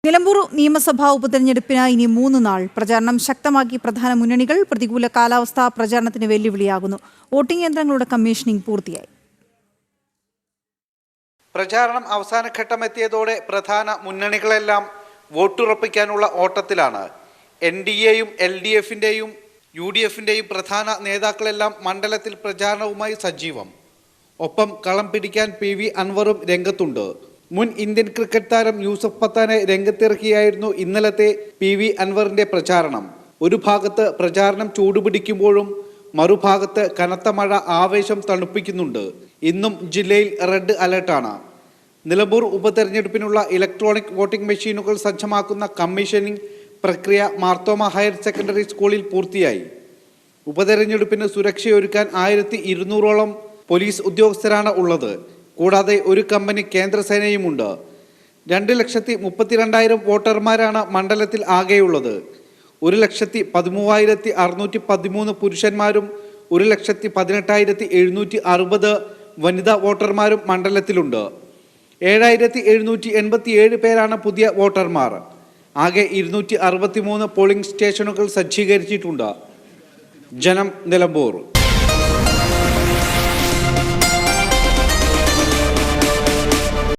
നിലമ്പൂർ നിയമസഭാ ഉപതെരഞ്ഞെടുപ്പിന് ഇനി 3 നാൾ. പ്രചാരണം ശക്തമാക്കി പ്രധാന മുന്നണികൾ. പ്രതികൂല കാലാവസ്ഥ പ്രചാരണത്തിന് വെല്ലുവിളിയാകുന്നു. വോട്ടിംഗ് യന്ത്രങ്ങളുടെ കമ്മീഷനിംഗ് പൂർത്തിയായി. പ്രചാരണം അവസാനഘട്ടമെത്തിയതോടെ പ്രധാന മുന്നണികളെല്ലാം വോട്ടുറപ്പിക്കാനുള്ള ഓട്ടത്തിലാണ്. NDAയും LDFിന്റെയും UDFിന്റെയും പ്രധാന നേതാക്കളെല്ലാം മണ്ഡലത്തിൽ പ്രചാരണവുമായി സജീവം. ഒപ്പം കളം പിടിക്കാൻ PV അൻവറും രംഗത്തുണ്ട്. മുൻ ഇന്ത്യൻ ക്രിക്കറ്റ് താരം യൂസഫ് പത്താനെ രംഗത്തിറക്കിയായിരുന്നു ഇന്നലത്തെ PV അൻവറിന്റെ പ്രചാരണം. ഒരു ഭാഗത്ത് പ്രചാരണം ചൂടുപിടിക്കുമ്പോഴും മറുഭാഗത്ത് കനത്ത മഴ ആവേശം തണുപ്പിക്കുന്നുണ്ട്. ഇന്നും ജില്ലയിൽ റെഡ് അലർട്ടാണ്. നിലമ്പൂർ ഉപതെരഞ്ഞെടുപ്പിനുള്ള ഇലക്ട്രോണിക് വോട്ടിംഗ് മെഷീനുകൾ സജ്ജമാക്കുന്ന കമ്മീഷനിംഗ് പ്രക്രിയ മാർത്തോമ ഹയർ സെക്കൻഡറി സ്കൂളിൽ പൂർത്തിയായി. ഉപതെരഞ്ഞെടുപ്പിന് സുരക്ഷയൊരുക്കാൻ 1200ഓളം പോലീസ് ഉദ്യോഗസ്ഥരാണ് ഉള്ളത്. കൂടാതെ ഒരു കമ്പനി കേന്ദ്രസേനയുമുണ്ട്. 2,32,000 വോട്ടർമാരാണ് മണ്ഡലത്തിൽ ആകെയുള്ളത്. 1,13,613 പുരുഷന്മാരും 1,18,760 വനിതാ വോട്ടർമാരും മണ്ഡലത്തിലുണ്ട്. 7,787 പേരാണ് പുതിയ വോട്ടർമാർ. ആകെ 263 പോളിംഗ് സ്റ്റേഷനുകൾ സജ്ജീകരിച്ചിട്ടുണ്ട്. ജനം, നിലമ്പൂർ.